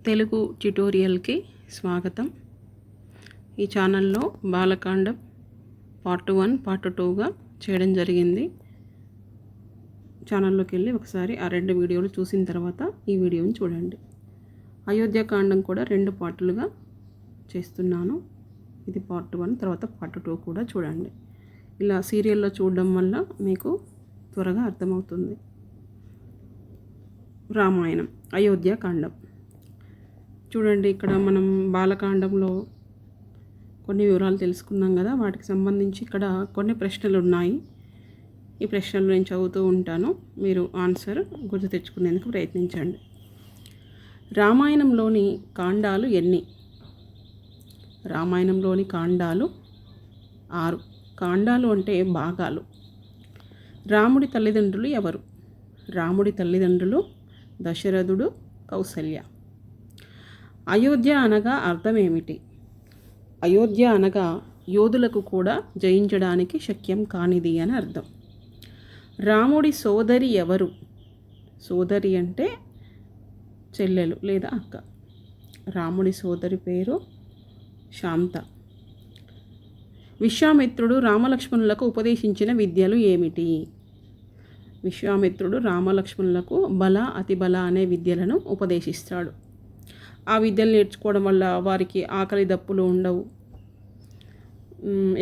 తెలుగు ట్యుటోరియల్కి స్వాగతం. ఈ ఛానల్లో బాలకాండం పార్ట్ 1 పార్ట్ 2గా చేయడం జరిగింది. ఛానల్లోకి వెళ్ళి ఒకసారి ఆ 2 వీడియోలు చూసిన తర్వాత ఈ వీడియోని చూడండి. అయోధ్యకాండం కూడా 2 పార్టులుగా చేస్తున్నాను. ఇది పార్ట్ 1, తర్వాత పార్ట్ 2 కూడా చూడండి. ఇలా సీరియల్లో చూడడం వల్ల మీకు త్వరగా అర్థమవుతుంది. రామాయణం అయోధ్యకాండం చూడండి. ఇక్కడ మనం బాలకాండంలో కొన్ని వివరాలు తెలుసుకున్నాం కదా, వాటికి సంబంధించి ఇక్కడ కొన్ని ప్రశ్నలు ఉన్నాయి. ఈ ప్రశ్నలు నేను చదువుతూ ఉంటాను, మీరు ఆన్సర్ గుర్తు తెచ్చుకునేందుకు ప్రయత్నించండి. రామాయణంలోని కాండాలు ఎన్ని? రామాయణంలోని కాండాలు 6. కాండాలు అంటే భాగాలు. రాముడి తల్లిదండ్రులు ఎవరు? రాముడి తల్లిదండ్రులు దశరథుడు, కౌసల్య. అయోధ్య అనగా అర్థం ఏమిటి? అయోధ్య అనగా యోధులకు కూడా జయించడానికి శక్యం కానిది అని అర్థం. రాముడి సోదరి ఎవరు? సోదరి అంటే చెల్లెలు లేదా అక్క. రాముడి సోదరి పేరు శాంత. విశ్వామిత్రుడు రామలక్ష్మణులకు ఉపదేశించిన విద్యలు ఏమిటి? విశ్వామిత్రుడు రామలక్ష్మణులకు బల, అతిబల అనే విద్యలను ఉపదేశిస్తాడు. ఆ విద్యలు నేర్చుకోవడం వల్ల వారికి ఆకలి దప్పులు ఉండవు,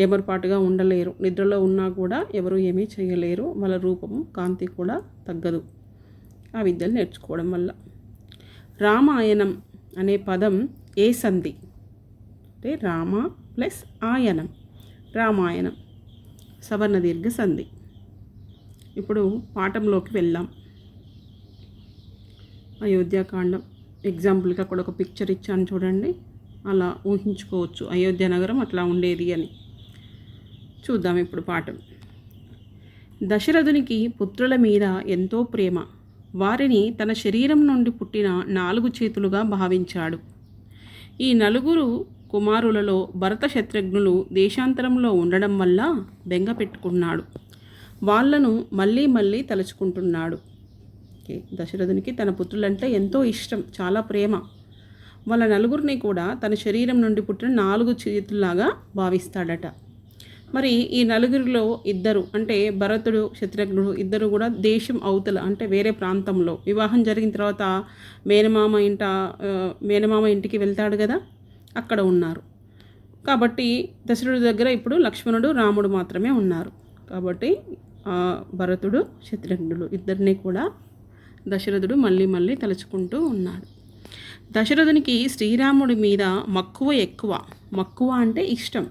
ఏమరపాటుగా ఉండలేరు, నిద్రలో ఉన్నా కూడా ఎవరు ఏమీ చేయలేరు, వాళ్ళ రూపం కాంతి కూడా తగ్గదు ఆ విద్యలు నేర్చుకోవడం వల్ల. రామాయణం అనే పదం ఏ సంధి? అంటే రామ ప్లస్ ఆయనం, రామాయణం సవర్ణ దీర్ఘ సంధి. ఇప్పుడు పాఠంలోకి వెళ్దాం. అయోధ్యకాండం ఎగ్జాంపుల్గా అక్కడ ఒక పిక్చర్ ఇచ్చాను చూడండి, అలా ఊహించుకోవచ్చు అయోధ్య నగరం అట్లా ఉండేది అని. చూద్దాం ఇప్పుడు పాఠం. దశరథునికి పుత్రుల మీద ఎంతో ప్రేమ. వారిని తన శరీరం నుండి పుట్టిన 4 చేతులుగా భావించాడు. ఈ 4 కుమారులలో భరత శత్రుఘ్నులు దేశాంతరంలో ఉండడం వల్ల బెంగ పెట్టుకున్నాడు. వాళ్లను మళ్ళీ మళ్ళీ తలుచుకుంటున్నాడు. దశరథునికి తన పుత్రులంటే ఎంతో ఇష్టం, చాలా ప్రేమ. వాళ్ళ 4 కూడా తన శరీరం నుండి పుట్టిన 4 చేతుల్లాగా భావిస్తాడట. మరి ఈ 4లో 2 అంటే భరతుడు, శత్రుఘ్నుడు ఇద్దరు కూడా దేశం అవతల అంటే వేరే ప్రాంతంలో వివాహం జరిగిన తర్వాత మేనమామ ఇంటికి వెళ్తాడు కదా, అక్కడ ఉన్నారు. కాబట్టి దశరథుడి దగ్గర ఇప్పుడు లక్ష్మణుడు, రాముడు మాత్రమే ఉన్నారు. కాబట్టి భరతుడు, శత్రుఘ్నుడు ఇద్దరిని కూడా దశరథుడు మళ్ళీ మళ్ళీ తలుచుకుంటూ ఉన్నాడు. దశరథునికి శ్రీరాముడి మీద మక్కువ ఎక్కువ. మక్కువ అంటే ఇష్టం.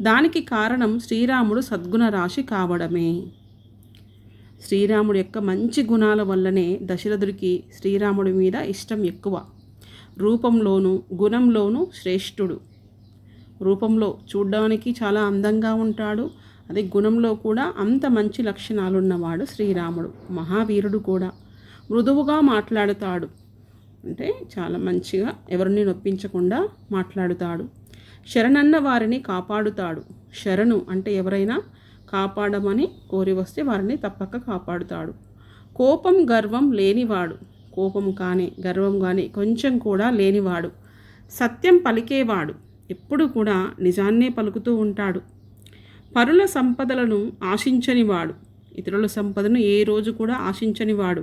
దానికి కారణం శ్రీరాముడు సద్గుణ రాశి కావడమే. శ్రీరాముడి యొక్క మంచి గుణాల వల్లనే దశరథుడికి శ్రీరాముడి మీద ఇష్టం ఎక్కువ. రూపంలోనూ గుణంలోనూ శ్రేష్ఠుడు. రూపంలో చూడ్డానికి చాలా అందంగా ఉంటాడు, అదే గుణంలో కూడా అంత మంచి లక్షణాలున్నవాడు శ్రీరాముడు. మహావీరుడు కూడా. మృదువుగా మాట్లాడుతాడు, అంటే చాలా మంచిగా ఎవరిని నొప్పించకుండా మాట్లాడుతాడు. శరణన్న వారిని కాపాడుతాడు. శరణు అంటే ఎవరైనా కాపాడమని కోరి వస్తే వారిని తప్పక కాపాడుతాడు. కోపం గర్వం లేనివాడు. కోపం కానీ గర్వం కానీ కొంచెం కూడా లేనివాడు. సత్యం పలికేవాడు. ఎప్పుడు కూడా నిజాన్నే పలుకుతూ ఉంటాడు. పరుల సంపదలను ఆశించనివాడు. ఇతరుల సంపదను ఏ రోజు కూడా ఆశించనివాడు.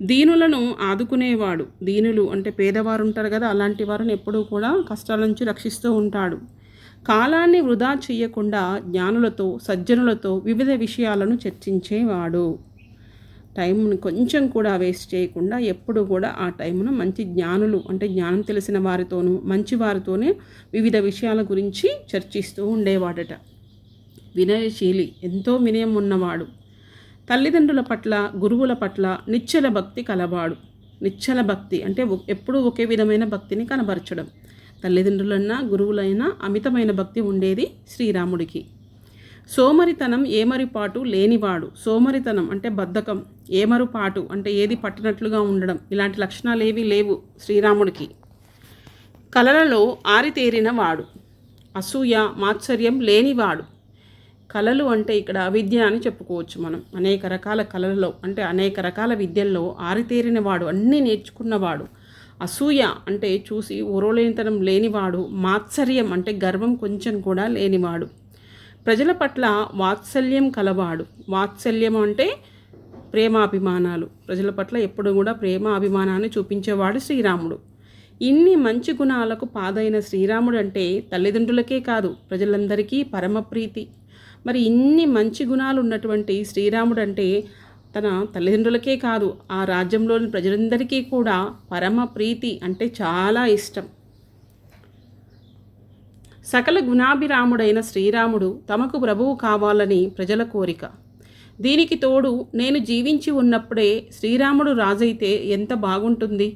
దీనులను ఆదుకునేవాడు. దీనులు అంటే పేదవారు ఉంటారు కదా, అలాంటి వారిని ఎప్పుడూ కూడా కష్టాల నుంచి రక్షిస్తూ ఉంటాడు. కాలాన్ని వృధా చేయకుండా జ్ఞానులతో, సజ్జనులతో వివిధ విషయాలను చర్చించేవాడు. టైంని కొంచెం కూడా వేస్ట్ చేయకుండా ఎప్పుడు కూడా ఆ టైంను మంచి జ్ఞానులు అంటే జ్ఞానం తెలిసిన వారితోనూ మంచి వారితోనే వివిధ విషయాల గురించి చర్చిస్తూ ఉండేవాడట. వినయశీలి, ఎంతో వినయం ఉన్నవాడు. తల్లిదండ్రుల పట్ల, గురువుల పట్ల నిశ్చల భక్తి కలవాడు. నిశ్చల భక్తి అంటే ఎప్పుడూ ఒకే విధమైన భక్తిని కనబరచడం. తల్లిదండ్రులైనా గురువులైనా అమితమైన భక్తి ఉండేది శ్రీరాముడికి. సోమరితనం, ఏమరిపాటు లేనివాడు. సోమరితనం అంటే బద్ధకం, ఏమరుపాటు అంటే ఏది పట్టినట్లుగా ఉండడం, ఇలాంటి లక్షణాలు ఏవీ లేవు శ్రీరాముడికి. కళలలో ఆరితేరిన వాడు. అసూయ, మాత్సర్యం లేనివాడు. కళలు అంటే ఇక్కడ విద్య అని చెప్పుకోవచ్చు మనం. అనేక రకాల కళలలో అంటే అనేక రకాల విద్యల్లో ఆరితేరిన వాడు, అన్నీ నేర్చుకున్నవాడు. అసూయ అంటే చూసి ఓర్వలేనితనం లేనివాడు, మాత్సర్యం అంటే గర్వం కొంచెం కూడా లేనివాడు, ప్రజల పట్ల వాత్సల్యం కలవాడు. వాత్సల్యం అంటే ప్రేమాభిమానాలు, ప్రజల పట్ల ఎప్పుడు కూడా ప్రేమ అభిమానాన్ని చూపించేవాడు శ్రీరాముడు. ఇన్ని మంచి గుణాలకు పాదైన శ్రీరాముడు అంటే తల్లిదండ్రులకే కాదు ప్రజలందరికీ పరమప్రీతి. మరి ఇన్ని మంచి గుణాలు ఉన్నటువంటి శ్రీరాముడు అంటే తన తల్లిదండ్రులకే కాదు ఆ రాజ్యంలోని ప్రజలందరికీ కూడా పరమ ప్రీతి అంటే చాలా ఇష్టం. సకల గుణాభిరాముడైన శ్రీరాముడు తమకు ప్రభువు కావాలని ప్రజల కోరిక. దీనికి తోడు నేను జీవించి ఉన్నప్పుడే శ్రీరాముడు రాజైతే ఎంత బాగుంటుంది,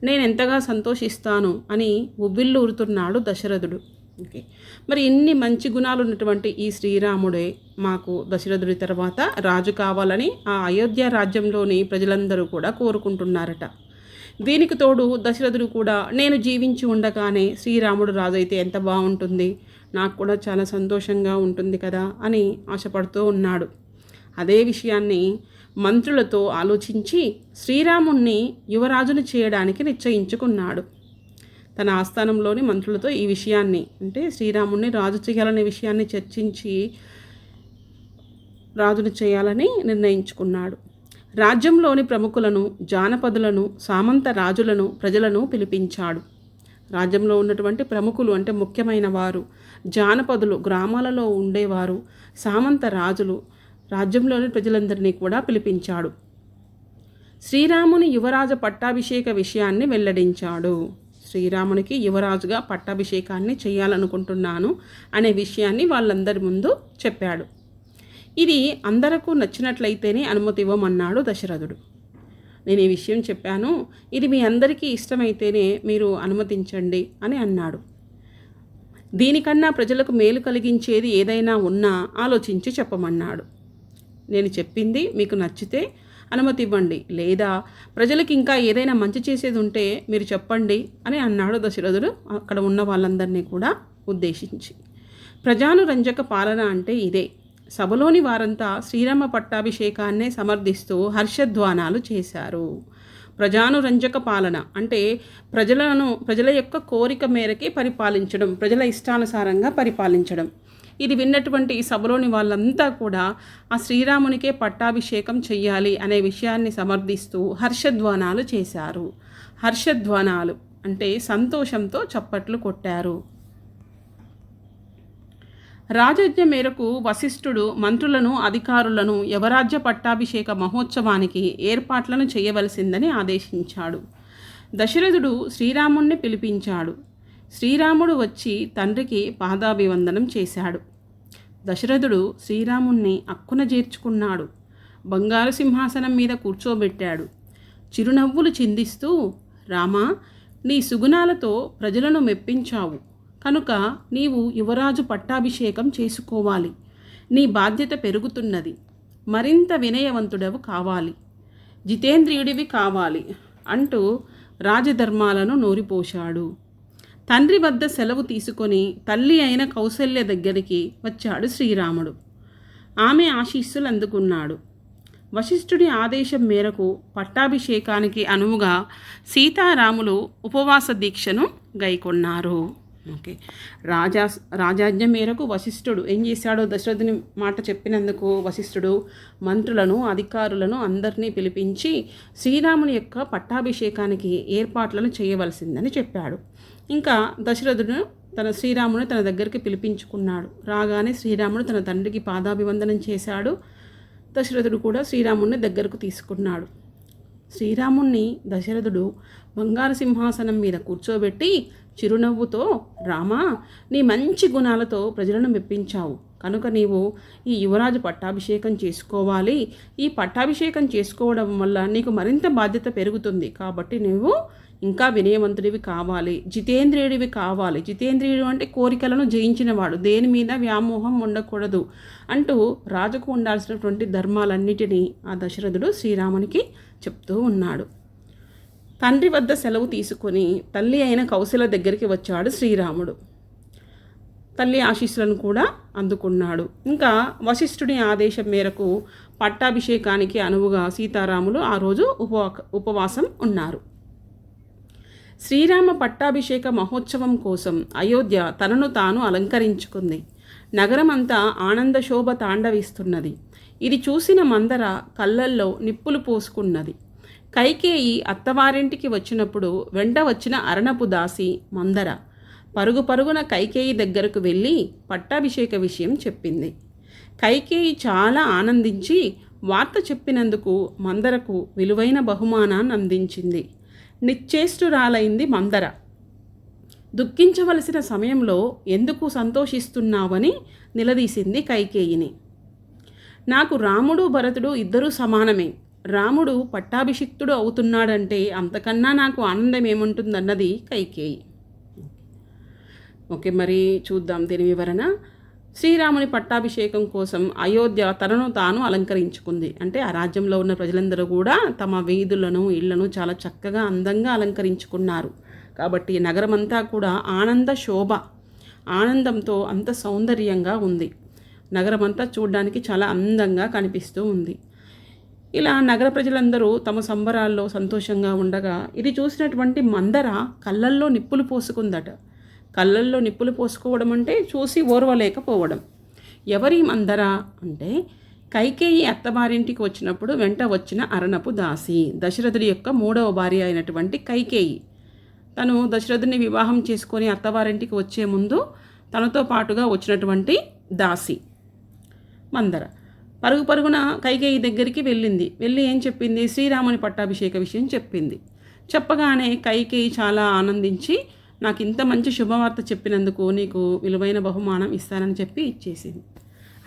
నేనెంతగా సంతోషిస్తాను అని ఉవ్విళ్ళూరుతున్నాడు దశరథుడు. ఓకే, మరి ఇన్ని మంచి గుణాలు ఉన్నటువంటి ఈ శ్రీరాముడే మాకు దశరథుడి తర్వాత రాజు కావాలని ఆ అయోధ్య రాజ్యంలోని ప్రజలందరూ కూడా కోరుకుంటున్నారట. దీనికి తోడు దశరథుడు కూడా నేను జీవించి ఉండగానే శ్రీరాముడు రాజు అయితే ఎంత బాగుంటుంది, నాకు కూడా చాలా సంతోషంగా ఉంటుంది కదా అని ఆశపడుతూ ఉన్నాడు. అదే విషయాన్ని మంత్రులతో ఆలోచించి శ్రీరాముణ్ణి యువరాజును చేయడానికి నిశ్చయించుకున్నాడు. తన ఆస్థానంలోని మంత్రులతో ఈ విషయాన్ని అంటే శ్రీరాముణ్ణి రాజు చేయాలనే విషయాన్ని చర్చించి రాజును చేయాలని నిర్ణయించుకున్నాడు. రాజ్యంలోని ప్రముఖులను, జానపదులను, సామంత రాజులను, ప్రజలను పిలిపించాడు. రాజ్యంలో ఉన్నటువంటి ప్రముఖులు అంటే ముఖ్యమైన వారు, జానపదులు గ్రామాలలో ఉండేవారు, సామంత రాజులు, రాజ్యంలోని ప్రజలందరినీ కూడా పిలిపించాడు. శ్రీరాముని యువరాజు పట్టాభిషేక విషయాన్ని వెల్లడించాడు. శ్రీరామునికి యువరాజుగా పట్టాభిషేకాన్ని చేయాలనుకుంటున్నాను అనే విషయాన్ని వాళ్ళందరి ముందు చెప్పాడు. ఇది అందరకు నచ్చినట్లయితేనే అనుమతి ఇవ్వమన్నాడు దశరథుడు. నేను ఈ విషయం చెప్పాను, ఇది మీ అందరికీ ఇష్టమైతేనే మీరు అనుమతించండి అని అన్నాడు. దీనికన్నా ప్రజలకు మేలు కలిగించేది ఏదైనా ఉన్నా ఆలోచించి చెప్పమన్నాడు. నేను చెప్పింది మీకు నచ్చితే అనుమతి ఇవ్వండి, లేదా ప్రజలకు ఇంకా ఏదైనా మంచి చేసేది ఉంటే మీరు చెప్పండి అని అన్నాడు దశరథుడు అక్కడ ఉన్న వాళ్ళందరినీ కూడా ఉద్దేశించి. ప్రజానురంజక పాలన అంటే ఇదే. సభలోని వారంతా శ్రీరామ పట్టాభిషేకాన్నే సమర్థిస్తూ హర్షధ్వానాలు చేశారు. ప్రజానురంజక పాలన అంటే ప్రజల యొక్క కోరిక మేరకే పరిపాలించడం, ప్రజల ఇష్టానుసారంగా పరిపాలించడం. ఇది విన్నటువంటి సభలోని వాళ్ళంతా కూడా ఆ శ్రీరామునికే పట్టాభిషేకం చెయ్యాలి అనే విషయాన్ని సమర్థిస్తూ హర్షధ్వానాలు చేశారు. హర్షధ్వానాలు అంటే సంతోషంతో చప్పట్లు కొట్టారు. రాజాజ్ఞ మేరకు వశిష్ఠుడు మంత్రులను, అధికారులను యువరాజ్య పట్టాభిషేక మహోత్సవానికి ఏర్పాట్లను చేయవలసిందని ఆదేశించాడు. దశరథుడు శ్రీరాముణ్ణి పిలిపించాడు. శ్రీరాముడు వచ్చి తండ్రికి పాదాభివందనం చేశాడు. దశరథుడు శ్రీరాముణ్ణి అక్కున చేర్చుకున్నాడు. బంగారు సింహాసనం మీద కూర్చోబెట్టాడు. చిరునవ్వులు చిందిస్తూ, రామా, నీ సుగుణాలతో ప్రజలను మెప్పించావు కనుక నీవు యువరాజు పట్టాభిషేకం చేసుకోవాలి. నీ బాధ్యత పెరుగుతున్నది. మరింత వినయవంతుడవు కావాలి, జితేంద్రియుడివి కావాలి అంటూ రాజధర్మాలను నూరిపోశాడు. తండ్రి వద్ద సెలవు తీసుకొని తల్లి అయిన కౌసల్య దగ్గరికి వచ్చాడు శ్రీరాముడు. ఆమె ఆశీస్సులు అందుకున్నాడు. వశిష్ఠుడి ఆదేశం మేరకు పట్టాభిషేకానికి అనువుగా సీతారాములు ఉపవాస దీక్షను గైకొన్నారు. ఓకే, రాజాజ్ఞ మేరకు వశిష్ఠుడు ఏం చేశాడో దశరథుని మాట చెప్పినందుకు వశిష్ఠుడు మంత్రులను, అధికారులను అందరినీ పిలిపించి శ్రీరాముని యొక్క పట్టాభిషేకానికి ఏర్పాట్లను చేయవలసిందని చెప్పాడు. ఇంకా దశరథుడు శ్రీరాముని తన దగ్గరికి పిలిపించుకున్నాడు. రాగానే శ్రీరాముడు తన తండ్రికి పాదాభివందనం చేశాడు. దశరథుడు కూడా శ్రీరాముడిని దగ్గరకు తీసుకున్నాడు. శ్రీరాముణ్ణి దశరథుడు బంగారు సింహాసనం మీద కూర్చోబెట్టి చిరునవ్వుతో, రామా, నీ మంచి గుణాలతో ప్రజలను మెప్పించావు కనుక నీవు ఈ యువరాజు పట్టాభిషేకం చేసుకోవాలి. ఈ పట్టాభిషేకం చేసుకోవడం వల్ల నీకు మరింత బాధ్యత పెరుగుతుంది. కాబట్టి నువ్వు ఇంకా వినయవంతుడివి కావాలి, జితేంద్రియుడివి కావాలి. జితేంద్రియుడు అంటే కోరికలను జయించినవాడు, దేని మీద వ్యామోహం ఉండకూడదు అంటూ రాజుకు ఉండాల్సినటువంటి ధర్మాలన్నిటినీ ఆ దశరథుడు శ్రీరామునికి చెప్తూ ఉన్నాడు. తండ్రి వద్ద సెలవు తీసుకొని తల్లి అయిన కౌశల దగ్గరికి వచ్చాడు శ్రీరాముడు. తల్లి ఆశీస్సులను కూడా అందుకున్నాడు. ఇంకా వశిష్ఠుడి ఆదేశం మేరకు పట్టాభిషేకానికి అనువుగా సీతారాములు ఆ రోజు ఉపవాసం ఉన్నారు. శ్రీరామ పట్టాభిషేక మహోత్సవం కోసం అయోధ్య తనను తాను అలంకరించుకుంది. నగరమంతా ఆనందశోభ తాండవిస్తున్నది. ఇది చూసిన మందర కళ్ళల్లో నిప్పులు పోసుకున్నది. కైకేయి అత్తవారింటికి వచ్చినప్పుడు వెంట వచ్చిన అరణపు దాసి మందర పరుగు పరుగున కైకేయి దగ్గరకు వెళ్ళి పట్టాభిషేక విషయం చెప్పింది. కైకేయి చాలా ఆనందించి వార్త చెప్పినందుకు మందరకు విలువైన బహుమానాన్ని అందించింది. నిశ్చేష్టురాలైంది మందర. దుఃఖించవలసిన సమయంలో ఎందుకు సంతోషిస్తున్నావని నిలదీసింది కైకేయిని. నాకు రాముడు భరతుడు ఇద్దరూ సమానమే. రాముడు పట్టాభిషిక్తుడు అవుతున్నాడంటే అంతకన్నా నాకు ఆనందం ఏముంటుందన్నది కైకేయి. ఓకే, మరి చూద్దాం దీని వివరణ. శ్రీరాముని పట్టాభిషేకం కోసం అయోధ్య తనను తాను అలంకరించుకుంది. అంటే ఆ రాజ్యంలో ఉన్న ప్రజలందరూ కూడా తమ వీధులను ఇళ్లను చాలా చక్కగా అందంగా అలంకరించుకున్నారు. కాబట్టి నగరమంతా కూడా ఆనంద శోభ, ఆనందంతో అంత సౌందర్యంగా ఉంది. నగరమంతా చూడడానికి చాలా అందంగా కనిపిస్తూ ఉంది. ఇలా నగర ప్రజలందరూ తమ సంబరాల్లో సంతోషంగా ఉండగా ఇది చూసినటువంటి మందర కళ్ళల్లో నిప్పులు పోసుకుందట. కళ్ళల్లో నిప్పులు పోసుకోవడం అంటే చూసి ఓర్వలేకపోవడం. ఎవరి మందర అంటే కైకేయి అత్తవారింటికి వచ్చినప్పుడు వెంట వచ్చిన అరణపు దాసి, దశరథుడి యొక్క 3వ భార్య అయినటువంటి కైకేయి. తను దశరథుని వివాహం చేసుకొని అత్తవారింటికి వచ్చే ముందు తనతో పాటుగా వచ్చినటువంటి దాసి మందర పరుగు పరుగున కైకేయి దగ్గరికి వెళ్ళింది. వెళ్ళి ఏం చెప్పింది? శ్రీరాముని పట్టాభిషేక విషయం చెప్పింది. చెప్పగానే కైకేయి చాలా ఆనందించి, నాకు ఇంత మంచి శుభవార్త చెప్పినందుకు నీకు విలువైన బహుమానం ఇస్తానని చెప్పి ఇచ్చేసింది.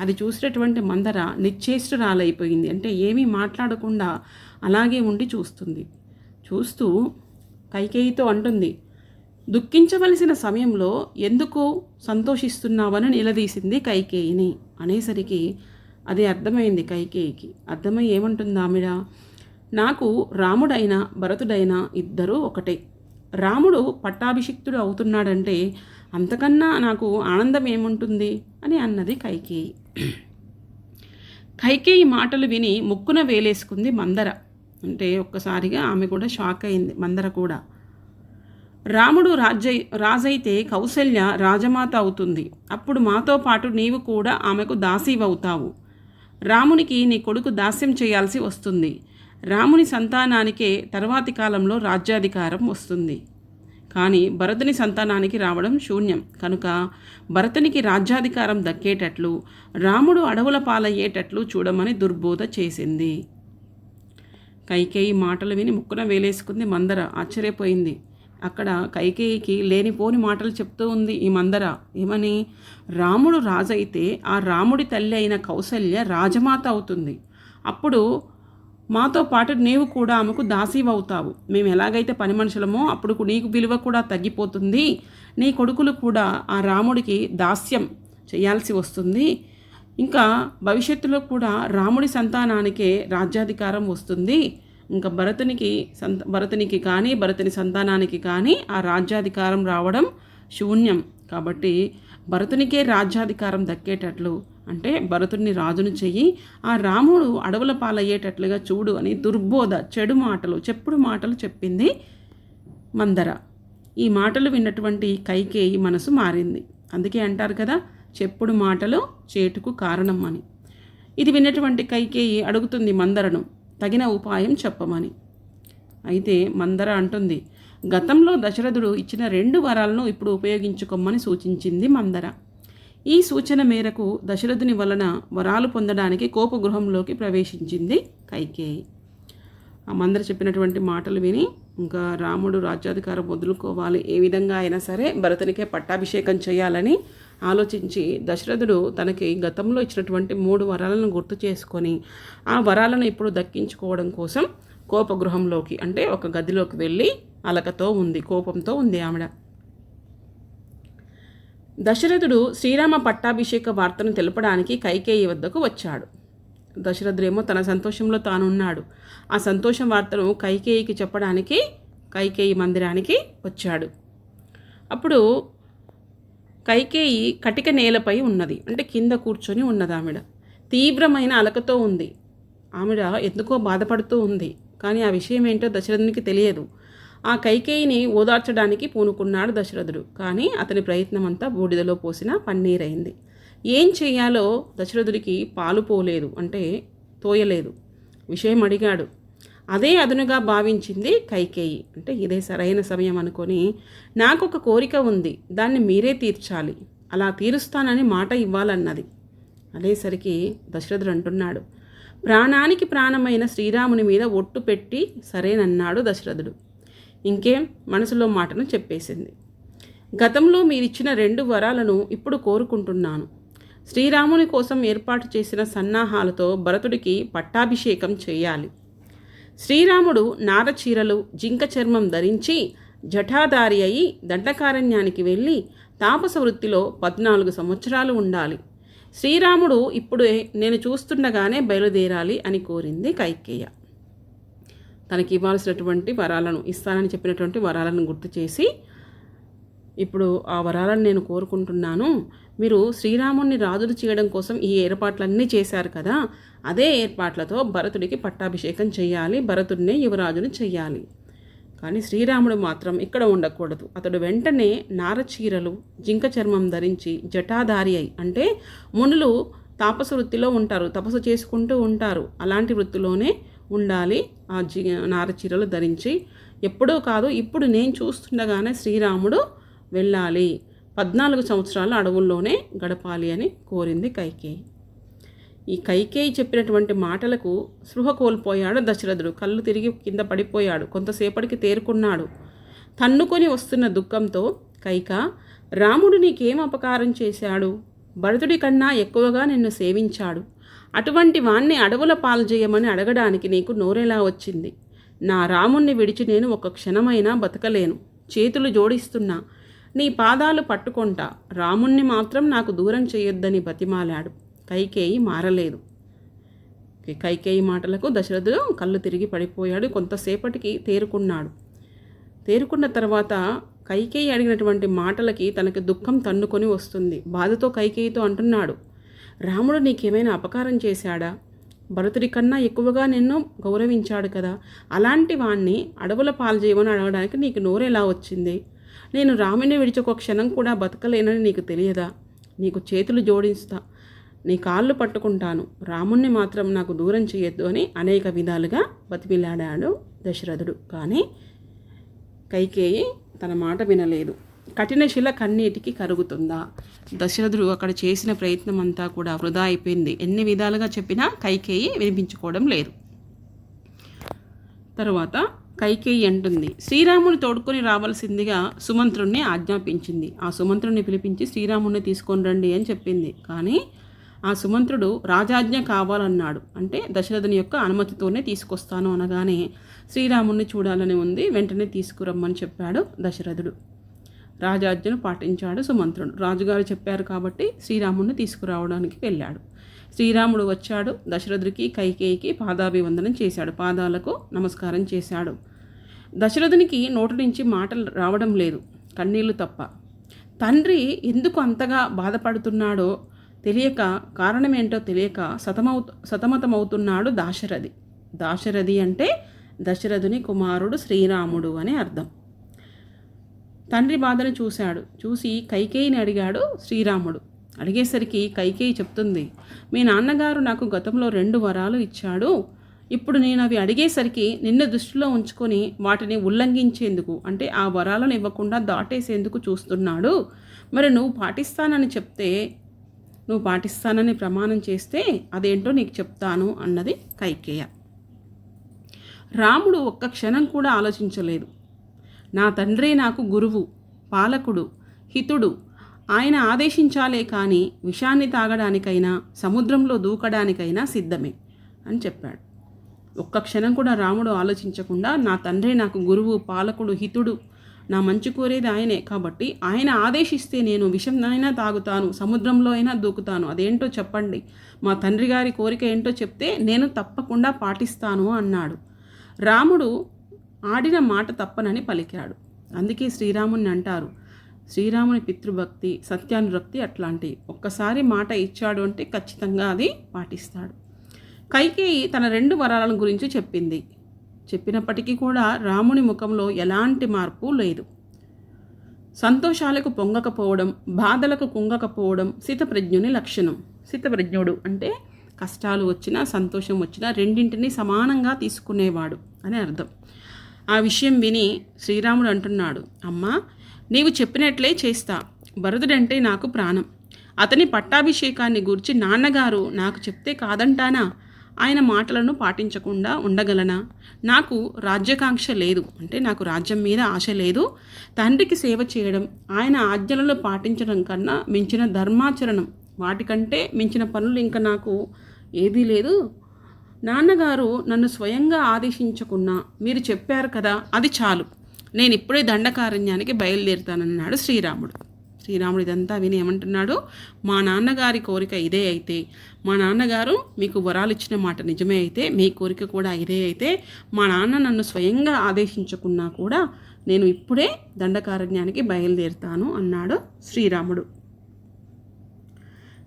అది చూసినటువంటి మందర నిశ్చేష్టురాలైపోయింది. అంటే ఏమీ మాట్లాడకుండా అలాగే ఉండి చూస్తుంది. చూస్తూ కైకేయితో అంటుంది, దుఃఖించవలసిన సమయంలో ఎందుకు సంతోషిస్తున్నావని నిలదీసింది కైకేయిని. అనేసరికి అది అర్థమైంది కైకేయికి. అర్థమై ఏమంటుంది ఆమెడ, నాకు రాముడైనా భరతుడైనా ఇద్దరూ ఒకటే. రాముడు పట్టాభిషిక్తుడు అవుతున్నాడంటే అంతకన్నా నాకు ఆనందం ఏముంటుంది అని అన్నది కైకేయి. కైకేయి మాటలు విని ముక్కున వేలేసుకుంది మందర. అంటే ఒక్కసారిగా ఆమె కూడా షాక్ అయింది, మందర కూడా. రాముడు రాజైతే కౌసల్య రాజమాత అవుతుంది. అప్పుడు మాతో పాటు నీవు కూడా ఆమెకు దాసీవవుతావు. రామునికి నీ కొడుకు దాస్యం చేయాల్సి వస్తుంది. రాముని సంతానానికే తర్వాతి కాలంలో రాజ్యాధికారం వస్తుంది. కానీ భరతుని సంతానానికి రావడం శూన్యం. కనుక భరతునికి రాజ్యాధికారం దక్కేటట్లు, రాముడు అడవుల పాలయ్యేటట్లు చూడమని దుర్బోధ చేసింది. కైకేయి మాటలు విని ముక్కున వేలేసుకుంది మందర. ఆశ్చర్యపోయింది. అక్కడ కైకేయికి లేనిపోని మాటలు చెప్తూ ఉంది ఈ మందర. ఏమని? రాముడు రాజైతే ఆ రాముడి తల్లి అయిన కౌసల్య రాజమాత అవుతుంది. అప్పుడు మాతో పాటు నీవు కూడా ఆమెకు దాసీవవుతావు. మేము ఎలాగైతే పని మనుషులమో అప్పుడు నీకు విలువ కూడా తగ్గిపోతుంది. నీ కొడుకులు కూడా ఆ రాముడికి దాస్యం చేయాల్సి వస్తుంది. ఇంకా భవిష్యత్తులో కూడా రాముడి సంతానానికే రాజ్యాధికారం వస్తుంది. ఇంకా భరతునికి కానీ భరతుని సంతానానికి కానీ ఆ రాజ్యాధికారం రావడం శూన్యం. కాబట్టి భరతునికే రాజ్యాధికారం దక్కేటట్లు, అంటే భరతుడిని రాజును చెయ్యి, ఆ రాముడు అడవుల పాలయ్యేటట్లుగా చూడు అని దుర్బోధ, చెడు మాటలు, చెప్పుడు మాటలు చెప్పింది మందర. ఈ మాటలు విన్నటువంటి కైకేయి మనసు మారింది. అందుకే అంటారు కదా, చెప్పుడు మాటలు చేటుకు కారణం అని. ఇది విన్నటువంటి కైకేయి అడుగుతుంది మందరను తగిన ఉపాయం చెప్పమని. అయితే మందర అంటుంది, గతంలో దశరథుడు ఇచ్చిన 2 వరాలను ఇప్పుడు ఉపయోగించుకోమని సూచించింది మందర. ఈ సూచన మేరకు దశరథుని వలన వరాలు పొందడానికి కోపగృహంలోకి ప్రవేశించింది కైకేయి. ఆ మందర చెప్పినటువంటి మాటలు విని ఇంకా రాముడు రాజ్యాధికారం వదులుకోవాలి, ఏ విధంగా అయినా సరే భరతునికే పట్టాభిషేకం చేయాలని ఆలోచించి దశరథుడు తనకి గతంలో ఇచ్చినటువంటి 3 వరాలను గుర్తు చేసుకొని ఆ వరాలను ఇప్పుడు దక్కించుకోవడం కోసం కోపగృహంలోకి, అంటే ఒక గదిలోకి వెళ్ళి అలకతో ఉంది, కోపంతో ఉంది ఆవిడ. దశరథుడు శ్రీరామ పట్టాభిషేక వార్తను తెలపడానికి కైకేయి వద్దకు వచ్చాడు. దశరథుడేమో తన సంతోషంలో తానున్నాడు. ఆ సంతోషం వార్తను కైకేయికి చెప్పడానికి కైకేయి మందిరానికి వచ్చాడు. అప్పుడు కైకేయి కటిక నేలపై ఉన్నది, అంటే కింద కూర్చొని ఉన్నది ఆవిడ. తీవ్రమైన అలకతో ఉంది. ఆవిడ ఎందుకో బాధపడుతూ ఉంది. కానీ ఆ విషయం ఏంటో దశరథునికి తెలియదు. ఆ కైకేయిని ఓదార్చడానికి పూనుకున్నాడు దశరథుడు. కానీ అతని ప్రయత్నం అంతా బూడిదలో పోసిన పన్నీరైంది. ఏం చేయాలో దశరథుడికి పాలు పోలేదు, అంటే తోయలేదు. విషయం అడిగాడు. అదే అదునుగా భావించింది కైకేయి. అంటే ఇదే సరైన సమయం అనుకొని, నాకొక కోరిక ఉంది, దాన్ని మీరే తీర్చాలి, అలా తీరుస్తానని మాట ఇవ్వాలన్నది. అనేసరికి దశరథుడు అంటున్నాడు, ప్రాణానికి ప్రాణమైన శ్రీరాముని మీద ఒట్టు పెట్టి సరేనన్నాడు దశరథుడు. ఇంకేం మనసులో మాటను చెప్పేసింది. గతంలో మీరిచ్చిన 2 వరాలను ఇప్పుడు కోరుకుంటున్నాను. శ్రీరాముని కోసం ఏర్పాటు చేసిన సన్నాహాలతో భరతుడికి పట్టాభిషేకం చేయాలి. శ్రీరాముడు నారచీరలు, జింక చర్మం ధరించి జటాధారి అయి దండకారణ్యానికి వెళ్ళి తాపస వృత్తిలో 14 సంవత్సరాలు ఉండాలి. శ్రీరాముడు ఇప్పుడే నేను చూస్తుండగానే బయలుదేరాలి అని కోరింది కైకేయ. తనకి ఇవ్వాల్సినటువంటి వరాలను ఇస్తానని చెప్పినటువంటి వరాలను గుర్తు చేసి, ఇప్పుడు ఆ వరాలను నేను కోరుకుంటున్నాను. మీరు శ్రీరాముణ్ణి రాజును చేయడం కోసం ఈ ఏర్పాట్లన్నీ చేశారు కదా, అదే ఏర్పాట్లతో భరతుడికి పట్టాభిషేకం చేయాలి, భరతుడినే యువరాజును చెయ్యాలి. కానీ శ్రీరాముడు మాత్రం ఇక్కడ ఉండకూడదు. అతడు వెంటనే నారచీరలు, జింక చర్మం ధరించి జటాధారి అయి, అంటే మునులు తాపస వృత్తిలో ఉంటారు, తపస్సు చేసుకుంటూ ఉంటారు, అలాంటి వృత్తిలోనే ఉండాలి. ఆ నారచీరలు ధరించి ఎప్పుడూ కాదు, ఇప్పుడు నేను చూస్తుండగానే శ్రీరాముడు వెళ్ళాలి, 14 సంవత్సరాలు అడవుల్లోనే గడపాలి అని కోరింది కైకేయి. ఈ కైకేయి చెప్పినటువంటి మాటలకు స్పృహ కోల్పోయాడు దశరథుడు. కళ్ళు తిరిగి కింద పడిపోయాడు. కొంతసేపటికి తేరుకున్నాడు. తన్నుకొని వస్తున్న దుఃఖంతో, కైక, రాముడు నీకేం అపకారం చేశాడు? భరతుడి కన్నా ఎక్కువగా నిన్ను సేవించాడు. అటువంటి వాణ్ణి అడవుల పాలు చేయమని అడగడానికి నీకు నోరెలా వచ్చింది? నా రాముణ్ణి విడిచి నేను ఒక క్షణమైనా బతకలేను. చేతులు జోడిస్తున్నా, నీ పాదాలు పట్టుకుంటా, రాముణ్ణి మాత్రం నాకు దూరం చేయొద్దని బతిమాలాడు. కైకేయి మారలేదు. కైకేయి మాటలకు దశరథుడు కళ్ళు తిరిగి పడిపోయాడు. కొంతసేపటికి తేరుకున్నాడు. తేరుకున్న తర్వాత కైకేయి అడిగినటువంటి మాటలకి తనకి దుఃఖం తన్నుకొని వస్తుంది. బాధతో కైకేయితో అంటున్నాడు, రాముడు నీకేమైనా అపకారం చేశాడా? భరతుడి కన్నా ఎక్కువగా నిన్ను గౌరవించాడు కదా, అలాంటి వాణ్ణి అడవుల పాలు చేయమని అడగడానికి నీకు నోరెలా వచ్చింది? నేను రాముని విడిచి ఒక క్షణం కూడా బతకలేనని నీకు తెలియదా? నీకు చేతులు జోడిస్తా, నీ కాళ్ళు పట్టుకుంటాను, రాముణ్ణి మాత్రం నాకు దూరం చేయొద్దు అని అనేక విధాలుగా బతిమిలాడాడు దశరథుడు. కానీ కైకేయి తన మాట వినలేదు. కఠిన శిల కన్నీటికి కరుగుతుందా? దశరథుడు అక్కడ చేసిన ప్రయత్నం అంతా కూడా వృధా అయిపోయింది. ఎన్ని విధాలుగా చెప్పినా కైకేయి వినిపించుకోవడం లేదు. తరువాత కైకేయి అంటుంది, శ్రీరాముని తోడుకొని రావాల్సిందిగా సుమంత్రుణ్ణి ఆజ్ఞాపించింది. ఆ సుమంత్రుణ్ణి పిలిపించి శ్రీరాముణ్ణి తీసుకొని రండి అని చెప్పింది. కానీ ఆ సుమంత్రుడు రాజాజ్ఞ కావాలన్నాడు. అంటే దశరథుని యొక్క అనుమతితోనే తీసుకొస్తాను అనగానే శ్రీరాముణ్ణి చూడాలని ఉంది, వెంటనే తీసుకురమ్మని చెప్పాడు దశరథుడు. రాజాజ్ఞను పాటించాడు సుమంత్రుడు. రాజుగారు చెప్పారు కాబట్టి శ్రీరాముణ్ణి తీసుకురావడానికి వెళ్ళాడు. శ్రీరాముడు వచ్చాడు. దశరథుడికి కైకేయికి పాదాభివందనం చేశాడు, పాదాలకు నమస్కారం చేశాడు. దశరథునికి నోటి నుంచి మాటలు రావడం లేదు, కన్నీళ్లు తప్ప. తండ్రి ఎందుకు అంతగా బాధపడుతున్నాడో తెలియక, కారణమేంటో తెలియక సతమతమవుతున్నాడు దాశరథి. దాశరథి అంటే దశరథుని కుమారుడు శ్రీరాముడు అని అర్థం. తండ్రి బాధను చూసి కైకేయిని అడిగాడు శ్రీరాముడు. అడిగేసరికి కైకేయి చెప్తుంది, మీ నాన్నగారు నాకు గతంలో 2 వరాలు ఇచ్చాడు. ఇప్పుడు నేను అవి అడిగేసరికి నిన్ను దృష్టిలో ఉంచుకొని వాటిని ఉల్లంఘించేందుకు, అంటే ఆ వరాలను ఇవ్వకుండా దాటేసేందుకు చూస్తున్నాడు. మరి నువ్వు పాటిస్తానని ప్రమాణం చేస్తే అదేంటో నీకు చెప్తాను అన్నది కైకేయ. రాముడు ఒక్క క్షణం కూడా ఆలోచించలేదు. నా తండ్రే నాకు గురువు, పాలకుడు, హితుడు. ఆయన ఆదేశించాలే కానీ విషాన్ని తాగడానికైనా సముద్రంలో దూకడానికైనా సిద్ధమే అని చెప్పాడు. ఒక్క క్షణం కూడా రాముడు ఆలోచించకుండా, నా తండ్రే నాకు గురువు, పాలకుడు, హితుడు, నా మంచి కోరేది ఆయనే, కాబట్టి ఆయన ఆదేశిస్తే నేను విషం అయినా తాగుతాను, సముద్రంలో అయినా దూకుతాను, అదేంటో చెప్పండి, మా తండ్రి గారి కోరిక ఏంటో చెప్తే నేను తప్పకుండా పాటిస్తాను అన్నాడు. రాముడు ఆడిన మాట తప్పనని పలికాడు. అందుకే శ్రీరాముని అంటారు, శ్రీరాముని పితృభక్తి, సత్యానురక్తి అట్లాంటివి. ఒక్కసారి మాట ఇచ్చాడు అంటే ఖచ్చితంగా అది పాటిస్తాడు. కైకేయి తన 2 వరాల గురించి చెప్పింది. చెప్పినప్పటికీ కూడా రాముని ముఖంలో ఎలాంటి మార్పు లేదు. సంతోషాలకు పొంగకపోవడం, బాధలకు కుంగకపోవడం స్థితప్రజ్ఞుని లక్షణం. స్థితప్రజ్ఞుడు అంటే కష్టాలు వచ్చినా సంతోషం వచ్చినా రెండింటినీ సమానంగా తీసుకునేవాడు అని అర్థం. ఆ విషయం విని శ్రీరాముడు అంటున్నాడు, అమ్మా నీవు చెప్పినట్లే చేస్తా. భరతుడంటే నాకు ప్రాణం. అతని పట్టాభిషేకాన్ని గూర్చి నాన్నగారు నాకు చెప్తే కాదంటానా? ఆయన మాటలను పాటించకుండా ఉండగలనా? నాకు రాజ్యకాంక్ష లేదు, అంటే నాకు రాజ్యం మీద ఆశ లేదు. తండ్రికి సేవ చేయడం, ఆయన ఆజ్ఞలను పాటించడం కన్నా మించిన ధర్మాచరణం, వాటికంటే మించిన పనులు ఇంకా నాకు ఏదీ లేదు. నాన్నగారు నన్ను స్వయంగా ఆదేశించకున్నా మీరు చెప్పారు కదా, అది చాలు. నేను ఇప్పుడే దండకారణ్యానికి బయలుదేరుతానన్నాడు శ్రీరాముడు. శ్రీరాముడు ఇదంతా విని ఏమంటున్నాడు, మా నాన్నగారి కోరిక ఇదే అయితే, మా నాన్నగారు మీకు వరాలు ఇచ్చిన మాట నిజమే అయితే, మీ కోరిక కూడా ఇదే అయితే, మా నాన్న నన్ను స్వయంగా ఆదేశించకున్నా కూడా నేను ఇప్పుడే దండకారణ్యానికి బయలుదేరుతాను అన్నాడు శ్రీరాముడు.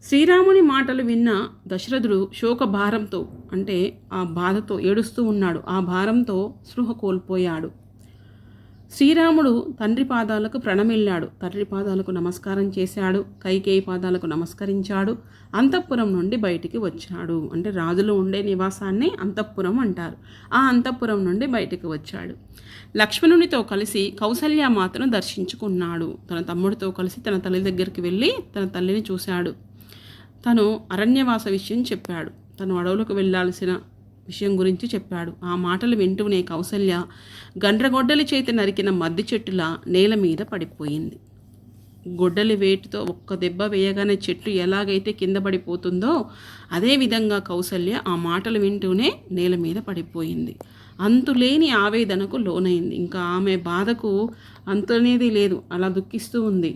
శ్రీరాముని మాటలు విన్న దశరథుడు శోకభారంతో, అంటే ఆ బాధతో ఏడుస్తూ ఉన్నాడు. ఆ భారంతో స్పృహ కోల్పోయాడు. శ్రీరాముడు తండ్రి పాదాలకు ప్రణమిల్లాడు. తండ్రి పాదాలకు నమస్కారం చేశాడు. కైకేయి పాదాలకు నమస్కరించాడు. అంతఃపురం నుండి బయటికి వచ్చాడు. అంటే రాజులు ఉండే నివాసాన్ని అంతఃపురం అంటారు. ఆ అంతఃపురం నుండి బయటికి వచ్చాడు. లక్ష్మణునితో కలిసి కౌసల్యామాతను దర్శించుకున్నాడు. తన తమ్ముడితో కలిసి తన తల్లి దగ్గరికి వెళ్ళి తన తల్లిని చూశాడు. తను అరణ్యవాస విషయం చెప్పాడు. తను అడవులకు వెళ్ళాల్సిన విషయం గురించి చెప్పాడు. ఆ మాటలు వింటూనే కౌసల్య గండ్రగొడ్డలి చేతి నరికిన మద్ది చెట్టులా నేల మీద పడిపోయింది. గొడ్డలి వేటితో ఒక్క దెబ్బ వేయగానే చెట్టు ఎలాగైతే కింద పడిపోతుందో అదేవిధంగా కౌసల్య ఆ మాటలు వింటూనే నేల మీద పడిపోయింది. అంతులేని ఆవేదనకు లోనైంది. ఇంకా ఆమె బాధకు అంతనేది లేదు, అలా దుఃఖిస్తూ ఉంది.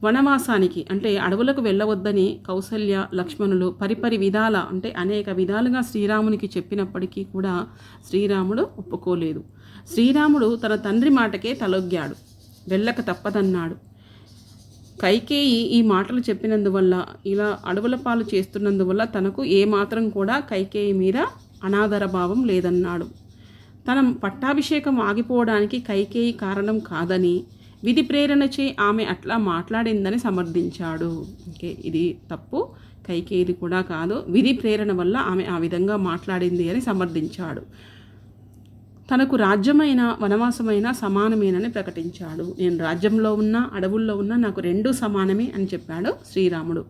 వనవాసానికి అంటే అడవులకు వెళ్ళవద్దని కౌసల్య లక్ష్మణులు పరిపరి విధాల అంటే అనేక విధాలుగా శ్రీరామునికి చెప్పినప్పటికీ కూడా శ్రీరాముడు ఒప్పుకోలేదు. శ్రీరాముడు తన తండ్రి మాటకే తలొగ్గాడు, వెళ్ళక తప్పదన్నాడు. కైకేయి ఈ మాటలు చెప్పినందువల్ల, ఇలా అడవుల పాలు చేస్తున్నందువల్ల తనకు ఏమాత్రం కూడా కైకేయి మీద అనాదర భావం లేదన్నాడు. తన పట్టాభిషేకం ఆగిపోవడానికి కైకేయి కారణం కాదని, విధి ప్రేరణచే ఆమె అట్లా మాట్లాడిందని సమర్థించాడు. ఓకే, ఇది తప్పు, కైకేయిది కూడా కాదు, విధి ప్రేరణ వల్ల ఆమె ఆ విధంగా మాట్లాడింది అని సమర్థించాడు. తనకు రాజ్యమైన వనవాసమైన సమానమేనని ప్రకటించాడు. నేను రాజ్యంలో ఉన్నా అడవుల్లో ఉన్నా నాకు రెండూ సమానమే అని చెప్పాడు శ్రీరాముడు.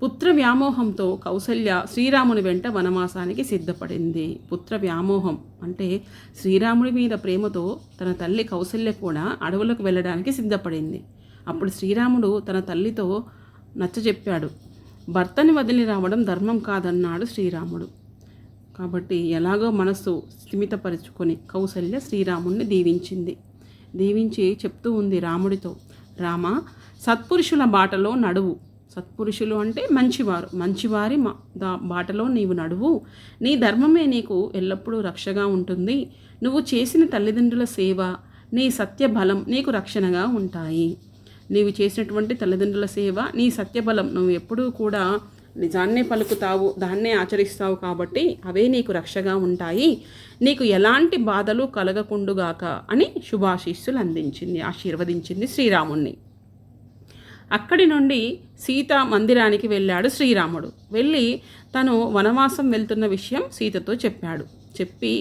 పుత్ర వ్యామోహంతో కౌసల్య శ్రీరాముని వెంట వనవాసానికి సిద్ధపడింది. పుత్ర వ్యామోహం అంటే శ్రీరాముడి మీద ప్రేమతో తన తల్లి కౌసల్య కూడా అడవులకు వెళ్ళడానికి సిద్ధపడింది. అప్పుడు శ్రీరాముడు తన తల్లితో నచ్చజెప్పాడు. భర్తని వదిలి రావడం ధర్మం కాదన్నాడు శ్రీరాముడు. కాబట్టి ఎలాగో మనస్సు స్థిమితపరుచుకొని కౌసల్య శ్రీరాముడిని దీవించి చెప్తూ ఉంది రాముడితో, రామ సత్పురుషుల బాటలో నడువు. సత్పురుషులు అంటే మంచివారి బాటలో నీవు నడువు. నీ ధర్మమే నీకు ఎల్లప్పుడూ రక్షగా ఉంటుంది. నువ్వు చేసిన తల్లిదండ్రుల సేవ, నీ సత్యబలం నీకు రక్షణగా ఉంటాయి. నీవు చేసినటువంటి తల్లిదండ్రుల సేవ, నీ సత్యబలం, నువ్వు ఎప్పుడూ కూడా నిజాన్నే పలుకుతావు, దాన్నే ఆచరిస్తావు కాబట్టి అవే నీకు రక్షగా ఉంటాయి. నీకు ఎలాంటి బాధలు కలగకుండుగాక అని శుభాశీస్సులు ఆశీర్వదించింది శ్రీరాముణ్ణి. అక్కడి నుండి సీతా మందిరానికి వెళ్ళాడు శ్రీరాముడు. వెళ్ళి తను వనవాసం వెళ్తున్న విషయం సీతతో చెప్పి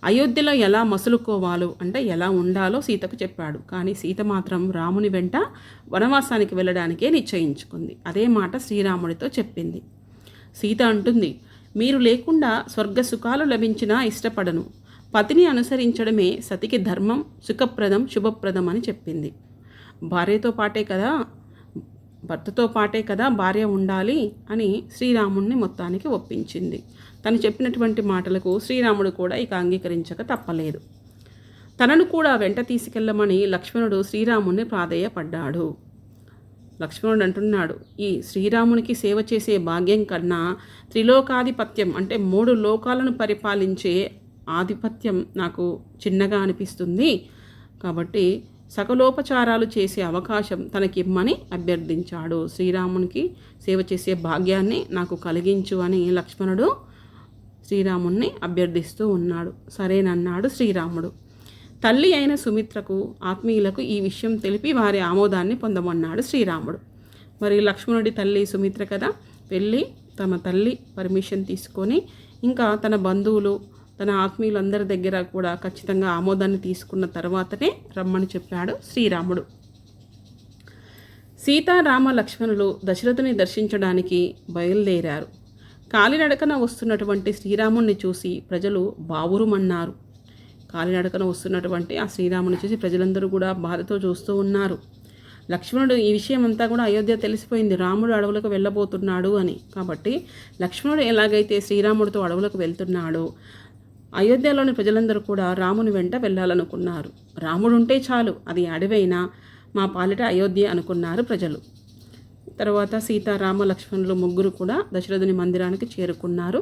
అయోధ్యలో ఎలా మసులుకోవాలో అంటే ఎలా ఉండాలో సీతకు చెప్పాడు. కానీ సీత మాత్రం రాముని వెంట వనవాసానికి వెళ్ళడానికే నిశ్చయించుకుంది. అదే మాట శ్రీరాముడితో చెప్పింది. సీత అంటుంది, మీరు లేకుండా స్వర్గ సుఖాలు లభించినా ఇష్టపడను. పతిని అనుసరించడమే సతికి ధర్మం, సుఖప్రదం, శుభప్రదం అని చెప్పింది. భర్తతో పాటే కదా భార్య ఉండాలి అని శ్రీరాముడిని మొత్తానికి ఒప్పించింది. తను చెప్పినటువంటి మాటలకు శ్రీరాముడు కూడా ఇక అంగీకరించక తప్పలేదు. తనను కూడా వెంట తీసుకెళ్ళమని లక్ష్మణుడు శ్రీరాముడిని ప్రాధేయపడ్డాడు. లక్ష్మణుడు అంటున్నాడు, ఈ శ్రీరామునికి సేవ చేసే భాగ్యం కన్నా త్రిలోకాధిపత్యం అంటే 3 లోకాలను పరిపాలించే ఆధిపత్యం నాకు చిన్నగా అనిపిస్తుంది. కాబట్టి సకలోపచారాలు చేసే అవకాశం తనకిమ్మని అభ్యర్థించాడు. శ్రీరామునికి సేవ చేసే భాగ్యాన్ని నాకు కలిగించు అని లక్ష్మణుడు శ్రీరాముణ్ణి అభ్యర్థిస్తూ ఉన్నాడు. సరేనన్నాడు శ్రీరాముడు. తల్లి అయిన సుమిత్రకు ఆత్మీయులకు ఈ విషయం తెలిపి వారి ఆమోదాన్ని పొందమన్నాడు శ్రీరాముడు. మరి లక్ష్మణుడి తల్లి సుమిత్ర కదా, వెళ్ళి తమ తల్లి పర్మిషన్ తీసుకొని ఇంకా తన బంధువులు తన ఆత్మీయులందరి దగ్గర కూడా ఖచ్చితంగా ఆమోదాన్ని తీసుకున్న తర్వాతనే రమ్మని చెప్పాడు శ్రీరాముడు. సీతారామ లక్ష్మణులు దశరథుని దర్శించడానికి బయలుదేరారు. కాలినడకన వస్తున్నటువంటి శ్రీరాముణ్ణి చూసి ప్రజలు బావురుమన్నారు. కాలినడకన వస్తున్నటువంటి ఆ శ్రీరాముని చూసి ప్రజలందరూ కూడా బాధతో చూస్తూ ఉన్నారు. లక్ష్మణుడు ఈ విషయం అంతా కూడా అయోధ్య తెలిసిపోయింది, రాముడు అడవులకు వెళ్ళబోతున్నాడు అని. కాబట్టి లక్ష్మణుడు ఎలాగైతే శ్రీరాముడితో అడవులకు వెళ్తున్నాడో అయోధ్యలోని ప్రజలందరూ కూడా రాముని వెంట వెళ్ళాలనుకున్నారు. రాముడు ఉంటే చాలు, అది అడవైనా మా పాలిట అయోధ్య అనుకున్నారు ప్రజలు. తర్వాత సీతారామ లక్ష్మణులు ముగ్గురు కూడా దశరథుని మందిరానికి చేరుకున్నారు.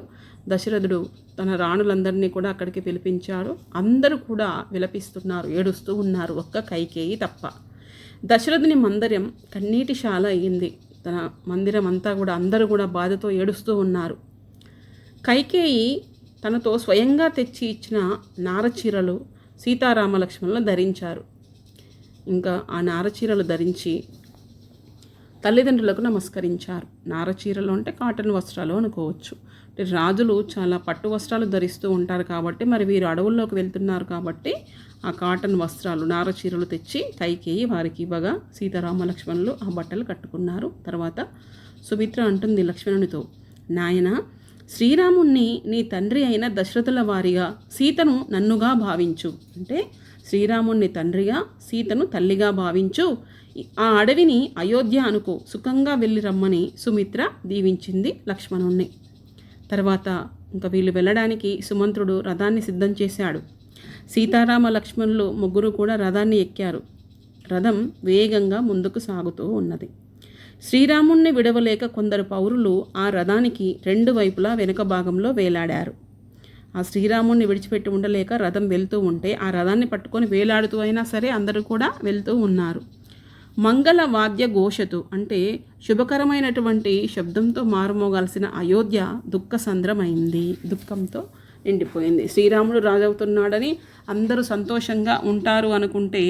దశరథుడు తన రాణులందరినీ కూడా అక్కడికి పిలిపించారు. అందరూ కూడా విలపిస్తున్నారు, ఏడుస్తూ ఉన్నారు, ఒక్క కైకేయి తప్ప. దశరథుని మందిరం కన్నీటిశాల అయ్యింది. తన మందిరం అంతా కూడా అందరూ కూడా బాధతో ఏడుస్తూ ఉన్నారు. కైకేయి తనతో స్వయంగా తెచ్చి ఇచ్చిన నారచీరలు సీతారామ లక్ష్మణులు ధరించారు. ఇంకా ఆ నారచీరలు ధరించి తల్లిదండ్రులకు నమస్కరించారు. నారచీరలు అంటే కాటన్ వస్త్రాలు అనుకోవచ్చు. అంటే రాజులు చాలా పట్టు వస్త్రాలు ధరిస్తూ ఉంటారు కాబట్టి మరి వీరు అడవుల్లోకి వెళ్తున్నారు కాబట్టి ఆ కాటన్ వస్త్రాలు నారచీరలు తెచ్చి కైకేయి వారికి ఇవ్వగా సీతారామ లక్ష్మణులు ఆ బట్టలు కట్టుకున్నారు. తర్వాత సుమిత్ర అంటుంది లక్ష్మణునితో, నాయన, శ్రీరాముణ్ణి నీ తండ్రి అయిన దశరథుల వారిగా సీతను నన్నుగా భావించు. అంటే శ్రీరాముణ్ణి తండ్రిగా సీతను తల్లిగా భావించు. ఆ అడవిని అయోధ్య అనుకో, సుఖంగా వెళ్ళి రమ్మని సుమిత్ర దీవించింది లక్ష్మణుణ్ణి. తర్వాత ఇంకా వీళ్ళు వెళ్ళడానికి సుమంత్రుడు రథాన్ని సిద్ధం చేశాడు. సీతారామ లక్ష్మణులు ముగ్గురు కూడా రథాన్ని ఎక్కారు. రథం వేగంగా ముందుకు సాగుతూ ఉన్నది. శ్రీరాముణ్ణి విడవలేక కొందరు పౌరులు ఆ రథానికి రెండు వైపులా వెనుక భాగంలో వేలాడారు. ఆ శ్రీరాముణ్ణి విడిచిపెట్టి ఉండలేక రథం వెళ్తూ ఉంటే ఆ రథాన్ని పట్టుకొని వేలాడుతూ అయినా సరే అందరూ కూడా వెళ్తూ ఉన్నారు. మంగళ వాద్య ఘోషతు అంటే శుభకరమైనటువంటి శబ్దంతో మారుమోగాల్సిన అయోధ్య దుఃఖసంద్రమైంది, దుఃఖంతో నిండిపోయింది. శ్రీరాముడు రాజవుతున్నాడని అందరూ సంతోషంగా ఉంటారు అనుకుంటే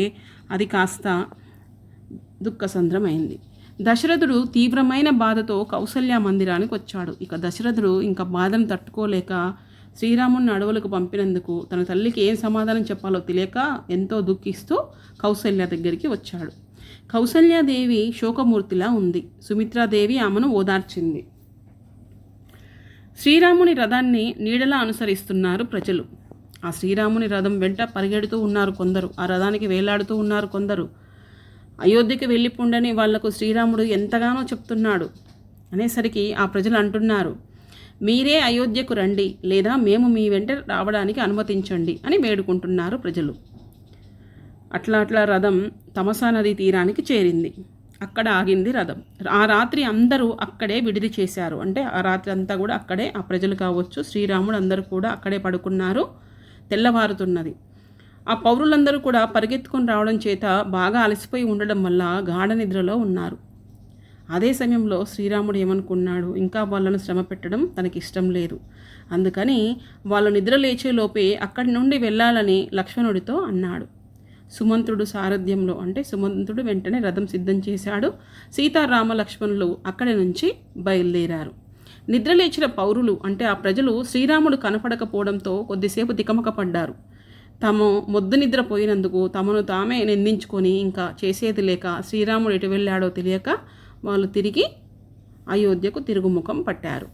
అది కాస్త దుఃఖసంద్రమైంది. దశరథుడు తీవ్రమైన బాధతో కౌసల్య మందిరానికి వచ్చాడు. ఇక దశరథుడు ఇంకా బాధను తట్టుకోలేక శ్రీరాముడిని అడవులకు పంపినందుకు తన తల్లికి ఏం సమాధానం చెప్పాలో తెలియక ఎంతో దుఃఖిస్తూ కౌసల్య దగ్గరికి వచ్చాడు. కౌసల్యాదేవి శోకమూర్తిలా ఉంది. సుమిత్రాదేవి ఆమెను ఓదార్చింది. శ్రీరాముని రథాన్ని నీడలా అనుసరిస్తున్నారు ప్రజలు. ఆ శ్రీరాముని రథం వెంట పరిగెడుతూ ఉన్నారు కొందరు, ఆ రథానికి వేలాడుతూ ఉన్నారు కొందరు. అయోధ్యకి వెళ్ళిపోండని వాళ్లకు శ్రీరాముడు ఎంతగానో చెప్తున్నాడు అనేసరికి ఆ ప్రజలు అంటున్నారు, మీరే అయోధ్యకు రండి, లేదా మేము మీ వెంట రావడానికి అనుమతించండి అని వేడుకుంటున్నారు ప్రజలు. అట్లా రథం తమసా నది తీరానికి చేరింది. అక్కడ ఆగింది రథం. ఆ రాత్రి అందరూ అక్కడే విడిది చేశారు. అంటే ఆ రాత్రి అంతా కూడా అక్కడే ఆ ప్రజలు కావచ్చు, శ్రీరాముడు అందరూ కూడా అక్కడే పడుకున్నారు. తెల్లవారుతున్నది. ఆ పౌరులందరూ కూడా పరిగెత్తుకొని రావడం చేత బాగా అలసిపోయి ఉండడం వల్ల గాఢ నిద్రలో ఉన్నారు. అదే సమయంలో శ్రీరాముడు ఏమనుకున్నాడు, ఇంకా వాళ్ళను శ్రమ పెట్టడం తనకి ఇష్టం లేదు. అందుకని వాళ్ళు నిద్ర లేచేలోపే అక్కడి నుండి వెళ్ళాలని లక్ష్మణుడితో అన్నాడు. సుమంత్రుడు సారథ్యంలో అంటే సుమంత్రుడు వెంటనే రథం సిద్ధం చేశాడు. సీతారామ లక్ష్మణులు అక్కడి నుంచి బయలుదేరారు. నిద్రలేచిన పౌరులు అంటే ఆ ప్రజలు శ్రీరాముడు కనపడకపోవడంతో కొద్దిసేపు తికమక పడ్డారు. తాము మొద్దు నిద్రపోయినందుకు తమను తామే నిందించుకొని ఇంకా చేసేది లేక శ్రీరాముడు ఎటు వెళ్ళాడో తెలియక వాళ్ళు తిరిగి అయోధ్యకు తిరుగుముఖం పట్టారు.